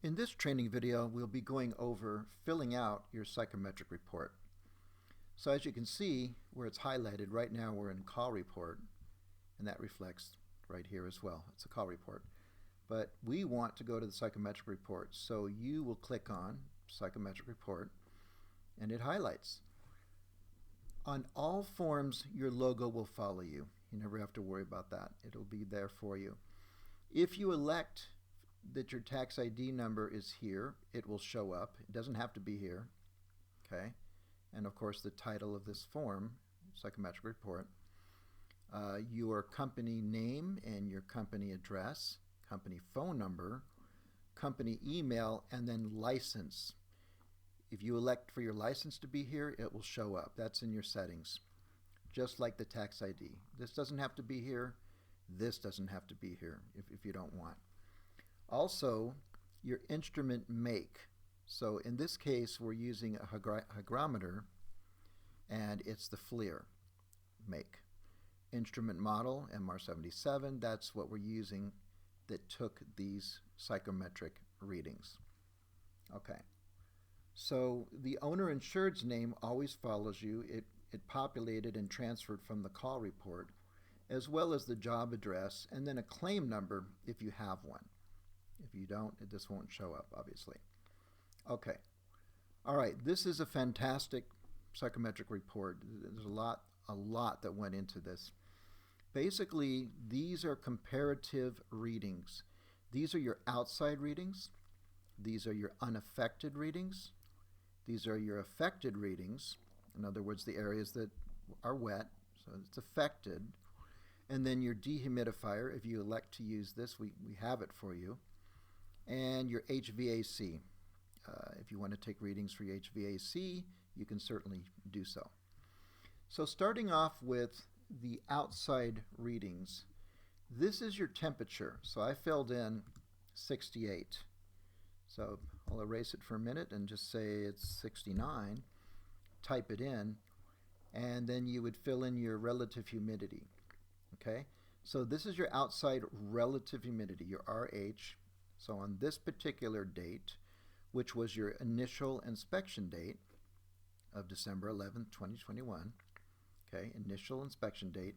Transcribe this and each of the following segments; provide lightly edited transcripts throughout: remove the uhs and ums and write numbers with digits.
In this training video, we'll be going over filling out your psychometric report. So as you can see where it's highlighted, right now we're in call report, and that reflects right here as well. It's a call report. But we want to go to the psychometric report, so you will click on psychometric report, and it highlights. On all forms, your logo will follow you. You never have to worry about that. It'll be there for you. If you elect that your tax ID number is here, it will show up. It doesn't have to be here. Okay? And of course the title of this form, psychometric report, your company name and your company address, company phone number, company email, and then license. If you elect for your license to be here, it will show up. That's in your settings, just like the tax ID. This doesn't have to be here. This doesn't have to be here if you don't want. Also, your instrument make. So in this case, we're using a hygrometer, and it's the FLIR make. Instrument model, MR77, that's what we're using that took these psychometric readings. Okay. So the owner insured's name always follows you. It populated and transferred from the call report, as well as the job address, and then a claim number if you have one. If you don't, this won't show up, obviously. Okay. All right, this is a fantastic psychometric report. There's a lot that went into this. Basically, these are comparative readings. These are your outside readings. These are your unaffected readings. These are your affected readings. In other words, the areas that are wet, so it's affected. And then your dehumidifier, if you elect to use this, we have it for you. And your HVAC. If you want to take readings for your HVAC, you can certainly do so. So starting off with the outside readings, this is your temperature. So I filled in 68. So I'll erase it for a minute and just say it's 69. Type it in, and then you would fill in your relative humidity. Okay? So this is your outside relative humidity, your RH. So on this particular date, which was your initial inspection date of December 11th, 2021, okay, initial inspection date,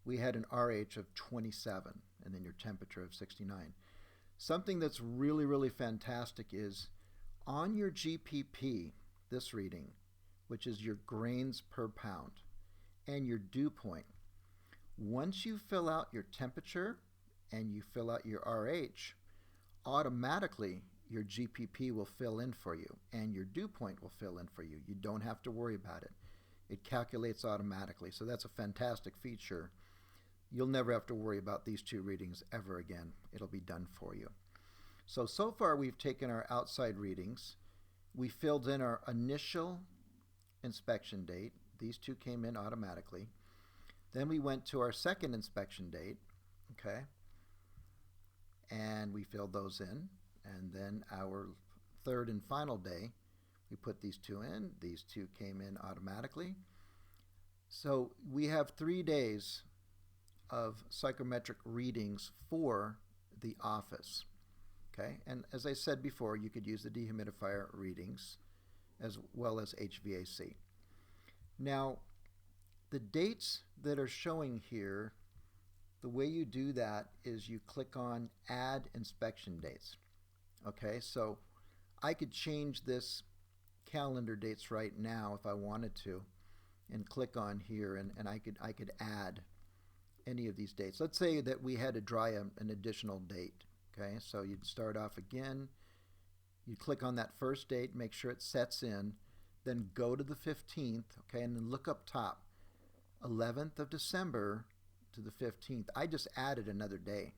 we had an RH of 27, and then your temperature of 69. Something that's really, really fantastic is on your GPP, this reading, which is your grains per pound, and your dew point, once you fill out your temperature and you fill out your RH, automatically your GPP will fill in for you and your dew point will fill in for you. You don't have to worry about it. It calculates automatically. So that's a fantastic feature. You'll never have to worry about these two readings ever again. It'll be done for you. So far we've taken our outside readings. We filled in our initial inspection date. These two came in automatically. Then we went to our second inspection date, okay? And we filled those in. And then our third and final day, we put these two in. These two came in automatically. So we have 3 days of psychometric readings for the office, okay? And as I said before, you could use the dehumidifier readings as well as HVAC. Now, the dates that are showing here, the way you do that is you click on Add Inspection Dates. Okay, so I could change this calendar dates right now if I wanted to, and click on here, and I could add any of these dates. Let's say that we had to draw an additional date. Okay, so you'd start off again. You click on that first date, make sure it sets in, then go to the 15th. Okay, and then look up top, 11th of December to the 15th. I just added another day.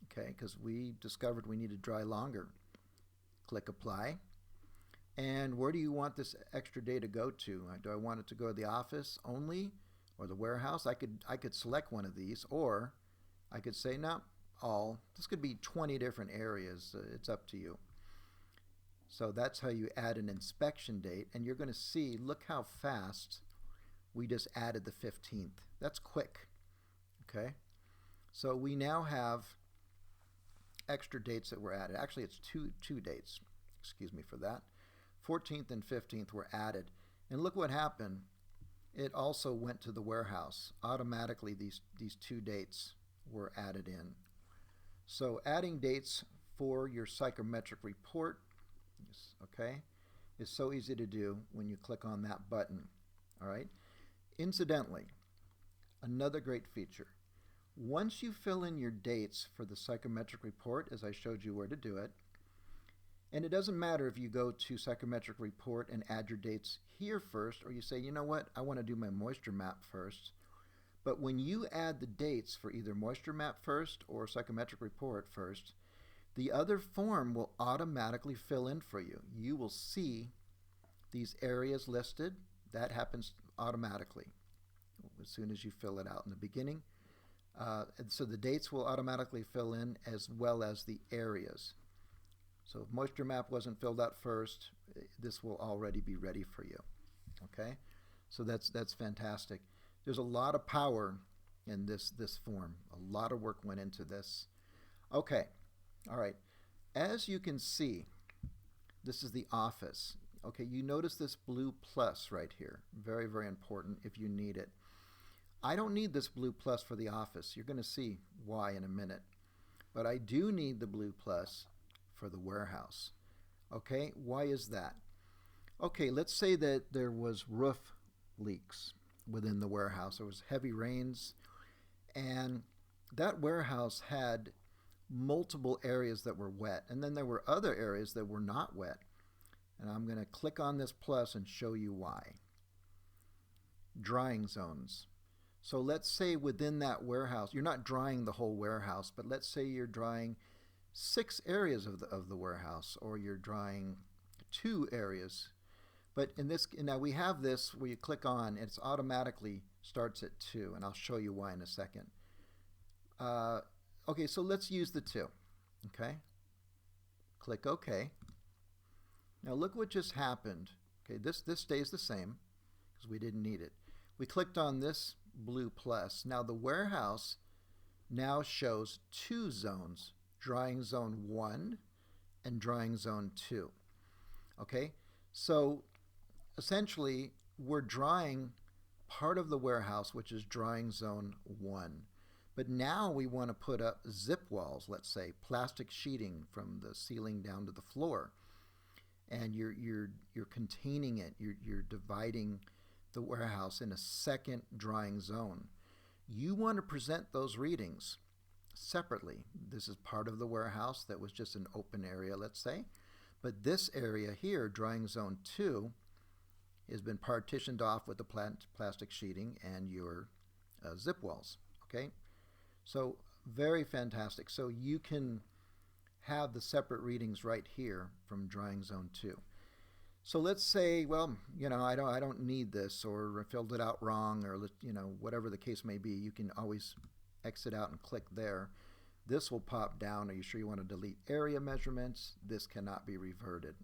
Okay, because we discovered we need to dry longer. Click Apply. And where do you want this extra day to go to? Do I want it to go to the office only or the warehouse? I could select one of these, or I could say, no, all. This could be 20 different areas. It's up to you. So that's how you add an inspection date, and you're going to see, look how fast we just added the 15th. That's quick. Okay? So we now have extra dates that were added. Actually, it's two dates. Excuse me for that. 14th and 15th were added. And look what happened. It also went to the warehouse. Automatically, these 2 dates were added in. So adding dates for your psychometric report, okay, is so easy to do when you click on that button. All right. Incidentally, another great feature. Once you fill in your dates for the psychometric report, as I showed you where to do it, and it doesn't matter if you go to psychometric report and add your dates here first, or you say, you know what, I want to do my moisture map first. But when you add the dates for either moisture map first or psychometric report first, the other form will automatically fill in for you. You will see these areas listed. That happens automatically as soon as you fill it out in the beginning. And so the dates will automatically fill in as well as the areas. So if moisture map wasn't filled out first, this will already be ready for you. Okay, so that's fantastic. There's a lot of power in this form. A lot of work went into this. Okay, all right. As you can see, this is the office. Okay, you notice this blue plus right here. Very, very important if you need it. I don't need this blue plus for the office. You're going to see why in a minute. But I do need the blue plus for the warehouse. Okay, why is that? Okay, let's say that there was roof leaks within the warehouse. There was heavy rains, and that warehouse had multiple areas that were wet, and then there were other areas that were not wet. And I'm going to click on this plus and show you why. Drying zones. So let's say within that warehouse, you're not drying the whole warehouse, but let's say you're drying 6 areas of the warehouse, or you're drying 2 areas. But in this, now we have this where you click on, it automatically starts at 2, and I'll show you why in a second. Okay, so let's use the 2. Okay, click OK. Now look what just happened. Okay, this stays the same because we didn't need it. We clicked on this blue plus. Now the warehouse now shows 2 zones, drying zone 1 and drying zone 2. Okay, so essentially we're drying part of the warehouse, which is drying zone 1. But now we want to put up zip walls, let's say, plastic sheeting from the ceiling down to the floor. And you're containing it, you're dividing the warehouse in a second drying zone. You want to present those readings separately. This is part of the warehouse that was just an open area, let's say. But this area here, drying zone 2, has been partitioned off with the plastic sheeting and your zip walls. Okay, so very fantastic. So you can have the separate readings right here from drying zone 2. So let's say, well, you know, I don't need this, or I filled it out wrong, or you know, whatever the case may be. You can always exit out and click there. This will pop down. Are you sure you want to delete area measurements? This cannot be reverted.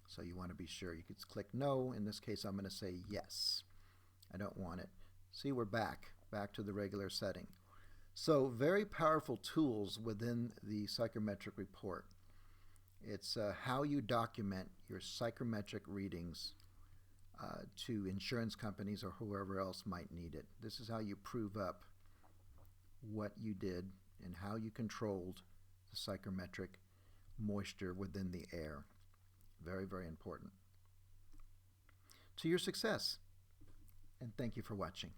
So you want to be sure. You could click no. In this case, I'm going to say yes. I don't want it. See, we're back to the regular setting. So very powerful tools within the psychometric report. It's how you document your psychometric readings to insurance companies or whoever else might need it. This is how you prove up what you did and how you controlled the psychometric moisture within the air. Very, very important. To your success, and thank you for watching.